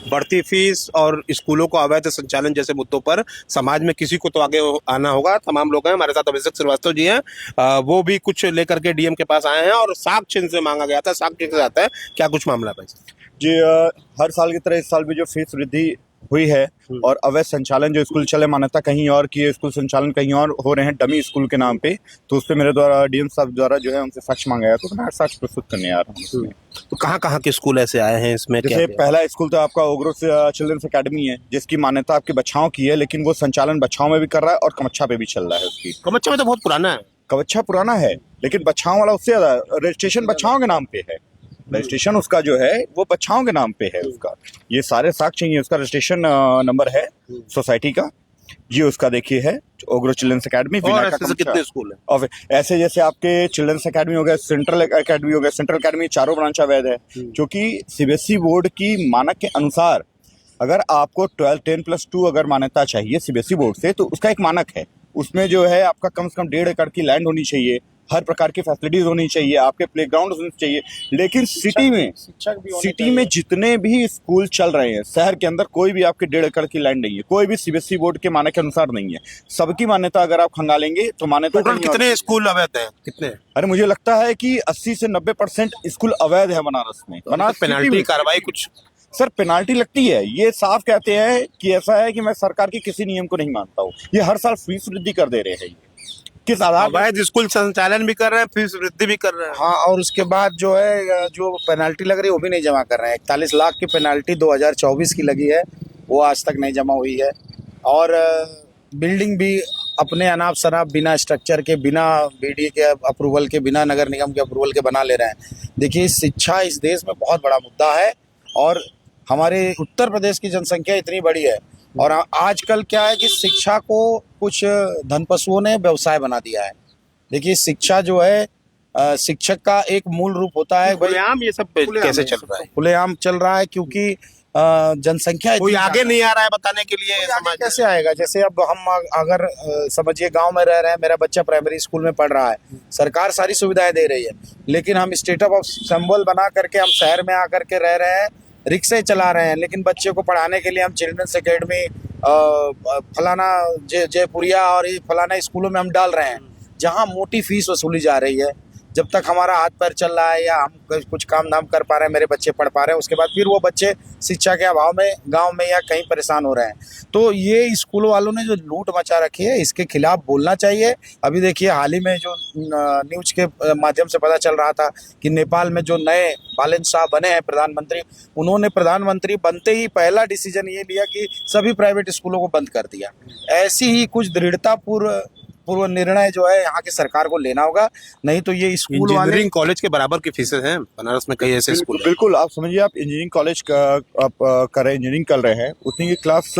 बढ़ती फीस और स्कूलों को अवैध संचालन जैसे मुद्दों पर समाज में किसी को तो आगे आना होगा। तमाम लोग हैं हमारे साथ, अभिषेक श्रीवास्तव जी हैं, वो भी कुछ लेकर के डीएम के पास आए हैं और साक्ष्य इनसे मांगा गया था। साक्ष्य के साथ है, क्या कुछ मामला है भाई? जी हर साल की तरह इस साल भी जो फीस वृद्धि हुई है और अवैध संचालन जो स्कूल चले मान्यता कहीं और की है, स्कूल संचालन कहीं और हो रहे हैं डमी स्कूल के नाम पे, तो उस पर मेरे द्वारा डीएम साहब द्वारा जो है उनसे साक्ष्य मांगा गया, तो मैं साक्ष्य प्रस्तुत करने आ रहा हूँ इसमें। तो कहाँ के स्कूल ऐसे आए हैं इसमें? जैसे क्या पहला स्कूल तो आपका ओग्रो चिल्ड्रंस अकेडमी है, जिसकी मान्यता आपके बच्चाओं की है, लेकिन वो संचालन बच्चाओं में भी कर रहा है और कमच्छा पे भी चल रहा है। उसकी कमच्छा में तो बहुत पुराना है। कमच्छा पुराना है, लेकिन बच्चाओं वाला उससे ज्यादा रजिस्ट्रेशन बच्चाओं के नाम पे है। रजिस्ट्रेशन उसका जो है वो बच्चाओं के नाम पे है उसका। ये सारे साक्ष्य चाहिए, उसका रजिस्ट्रेशन नंबर है सोसाइटी का, ये उसका देखिए है ओग्रो चिल्ड्रंस अकेडमी। और ऐसे से कितने स्कूल हैं? और ऐसे जैसे आपके चिल्ड्रंस अकेडमी हो गया, सेंट्रल अकेडमी हो गया, सेंट्रल अकेडमी चारों ब्रांच अवैध है, क्योंकि सीबीएसई बोर्ड की मानक के अनुसार अगर आपको 10+2 अगर मान्यता चाहिए सीबीएसई बोर्ड से, तो उसका एक मानक है। उसमें जो है आपका कम से कम 1.5 एकड़ की लैंड होनी चाहिए, हर प्रकार की फैसिलिटीज होनी चाहिए, आपके प्लेग्राउंड होने चाहिए। लेकिन सिटी में जितने भी स्कूल चल रहे हैं शहर के अंदर, कोई भी आपके 1.5 एकड़ की लैंड नहीं है, कोई भी सीबीएसई बोर्ड के मानक के अनुसार नहीं है। सबकी मान्यता अगर आप खंगालेंगे तो मान्यता कितने स्कूल अवैध हैं? कितने? अरे मुझे लगता है कि 80 से 90% स्कूल अवैध है बनारस में। बनारस पेनाल्टी कार्रवाई कुछ? सर पेनाल्टी लगती है, ये साफ कहते हैं कि ऐसा है कि मैं सरकार के किसी नियम को नहीं मानता हूँ। ये हर साल फीस वृद्धि कर दे रहे हैं, किस आधार पर? अवैध स्कूल संचालन भी कर रहे हैं, फीस वृद्धि भी कर रहे हैं। हाँ, और उसके बाद जो है जो पेनाल्टी लग रही है वो भी नहीं जमा कर रहे हैं। 41 लाख की पेनाल्टी 2024 की लगी है, वो आज तक नहीं जमा हुई है। और बिल्डिंग भी अपने अनाप शनाप बिना स्ट्रक्चर के, बिना बीडी के अप्रूवल के, बिना नगर निगम के अप्रूवल के बना ले रहे हैं। देखिए, शिक्षा इस देश में बहुत बड़ा मुद्दा है और हमारे उत्तर प्रदेश की जनसंख्या इतनी बड़ी है और आजकल क्या है कि शिक्षा को कुछ धनपशुओं ने व्यवसाय बना दिया है। देखिए, शिक्षा जो है शिक्षक का एक मूल रूप होता है। खुलेआम ये सब कैसे चल रहा है? खुलेआम चल रहा है क्योंकि जनसंख्या कोई आगे नहीं आ रहा है बताने के लिए। समाज कैसे आएगा? जैसे अब हम अगर समझिए गांव में रह रहे हैं, मेरा बच्चा प्राइमरी स्कूल में पढ़ रहा है, सरकार सारी सुविधाएं दे रही है, लेकिन हम स्टेटस ऑफ सिंबल बना करके हम शहर में आकर के रह रहे हैं, रिक्शे चला रहे हैं, लेकिन बच्चे को पढ़ाने के लिए हम चिल्ड्रंस अकेडमी फलाना जयपुरिया और ये फलाना स्कूलों में हम डाल रहे हैं, जहां मोटी फीस वसूली जा रही है। जब तक हमारा हाथ पैर चल रहा है या हम कुछ काम धाम कर पा रहे हैं, मेरे बच्चे पढ़ पा रहे हैं, उसके बाद फिर वो बच्चे शिक्षा के अभाव में गांव में या कहीं परेशान हो रहे हैं। तो ये स्कूल वालों ने जो लूट मचा रखी है, इसके खिलाफ बोलना चाहिए। अभी देखिए, हाल ही में जो न्यूज के माध्यम से पता चल रहा था कि नेपाल में जो नए बालन शाह बने हैं प्रधानमंत्री, उन्होंने प्रधानमंत्री बनते ही पहला डिसीजन ये लिया कि सभी प्राइवेट स्कूलों को बंद कर दिया। ऐसी ही कुछ दृढ़तापूर्व निर्णय जो है यहाँ की सरकार को लेना होगा, नहीं तो ये स्कूल इंजीनियरिंग कॉलेज के बराबर की फीसें हैं बनारस में, कई ऐसे स्कूल। बिल्कुल, आप समझिए, आप इंजीनियरिंग कॉलेज का आप कर रहे हैं, इंजीनियरिंग कर रहे हैं, उतनी की क्लास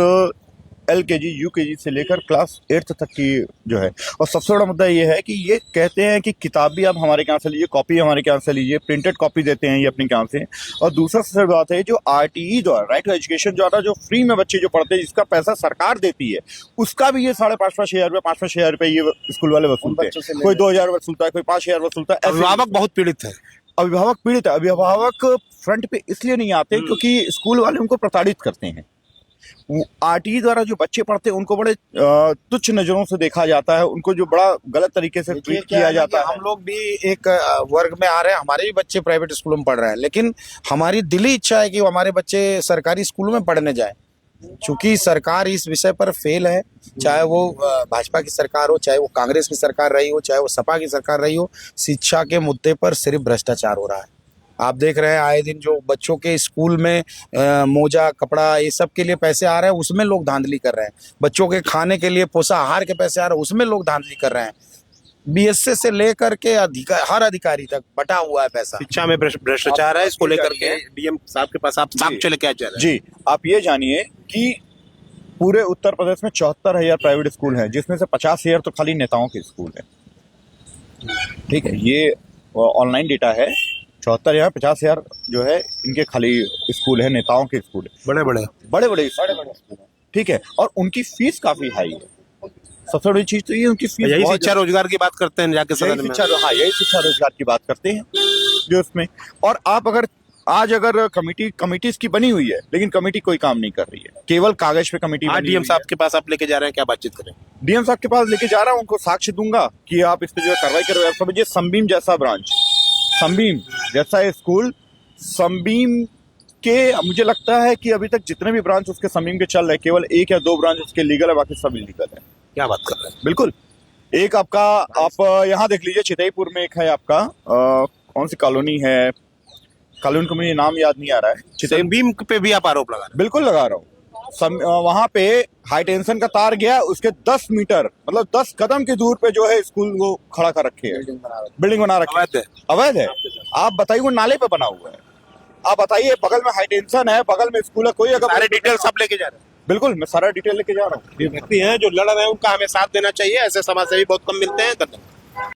LKG UKG से लेकर क्लास 8th तक की जो है। और सबसे बड़ा मुद्दा ये है कि ये कहते हैं कि किताब भी आप हमारे यहाँ से लीजिए, कॉपी हमारे यहाँ से लीजिए, प्रिंटेड कॉपी देते हैं ये अपने यहाँ से। और दूसरा सबसे बड़ी बात है, जो RTE द्वारा, राइट टू एजुकेशन द्वारा जो फ्री में बच्चे जो पढ़ते हैं, जिसका पैसा सरकार देती है, उसका भी ये 5,500 रुपये 5,000 रुपये ये स्कूल वाले वसूलते हैं। कोई 2,000 वसूलता है, कोई 5,000 वसूलता है। अभिभावक बहुत पीड़ित है। अभिभावक फ्रंट पे इसलिए नहीं आते क्योंकि स्कूल वाले उनको प्रताड़ित करते हैं। RTE द्वारा जो बच्चे पढ़ते हैं उनको बड़े तुच्छ नजरों से देखा जाता है, उनको जो बड़ा गलत तरीके से ट्रीट किया जाता है। हम लोग भी एक वर्ग में आ रहे हैं, हमारे भी बच्चे प्राइवेट स्कूलों में पढ़ रहे हैं, लेकिन हमारी दिली इच्छा है कि हमारे बच्चे सरकारी स्कूलों में पढ़ने जाएं। चूंकि सरकार इस विषय पर फेल है, चाहे वो भाजपा की सरकार हो, चाहे वो कांग्रेस की सरकार रही हो, चाहे वो सपा की सरकार रही हो, शिक्षा के मुद्दे पर सिर्फ भ्रष्टाचार हो रहा है। आप देख रहे हैं आए दिन जो बच्चों के स्कूल में मोजा कपड़ा ये सब के लिए पैसे आ रहे हैं, उसमें लोग धांधली कर रहे हैं। बच्चों के खाने के लिए पोषाहार के पैसे आ रहे हैं, उसमें लोग धांधली कर रहे हैं। BSA से लेकर के हर अधिकारी तक बटा हुआ है पैसा। शिक्षा में भ्रष्टाचार है, इसको लेकर के डीएम साहब के पास आप साक्ष्य लेके आ जा रहे हैं। जी, आप ये जानिए कि पूरे उत्तर प्रदेश में 74,000 प्राइवेट स्कूल हैं, जिसमें से 50,000 तो खाली नेताओं के स्कूल हैं। ठीक है, ये ऑनलाइन डेटा है। 74,000 50,000 जो है इनके खाली स्कूल है, नेताओं के स्कूल है, बड़े स्कूल है। ठीक है, और उनकी फीस काफी हाई है। सबसे बड़ी चीज तो ये उनकी फीस। यही शिक्षा रोजगार की बात करते हैं जाके सदन में। यही शिक्षा रोजगार की बात करते हैं जो उसमें। और आप अगर आज अगर कमिटीज की बनी हुई है, लेकिन कमेटी कोई काम नहीं कर रही है, केवल कागज पे कमेटी आज बनी डीएम हुई साहब के पास आप लेके जा रहे हैं, क्या बातचीत करें? है। डीएम साहब के पास लेके जा रहा हूँ, उनको साक्ष्य दूंगा कि आप इस पे जो है कार्रवाई करो। आप समझिए संबीम जैसा ब्रांच, संबीम जैसा स्कूल, संबीम के मुझे लगता है कि अभी तक जितने भी ब्रांच उसके संबीम के चल रहे हैं, केवल 1 या 2 ब्रांच उसके लीगल है, बाकी सब इलीगल है। क्या बात कर रहे हैं? बिल्कुल। एक आपका आप यहाँ देख लीजिए, चितईपुर में एक है आपका कौन सी कॉलोनी है, कॉलोनी को मुझे नाम याद नहीं आ रहा है। संबीम पे भी आप आरोप लगा रहे बिल्कुल लगा रहा हूँ। वहां पे हाई टेंशन का तार गया, उसके 10 मीटर मतलब 10 कदम की दूर पे जो है स्कूल वो खड़ा कर रखे है, बिल्डिंग बना रखी अवैध है। अवैध है। आप बताइए, वो नाले पे बना हुआ है। आप बताइए, बगल में हाई टेंशन है, बगल में स्कूल है, कोई हैं? अगर सारे डिटेल सब लेके जा रहे हैं। बिल्कुल, मैं सारा डिटेल लेके जा रहा हूँ। ये व्यक्ति हैं जो लड़ रहे हैं, उनका हमें साथ देना चाहिए। ऐसे समाजसेवी बहुत कम मिलते हैं। धन्यवाद।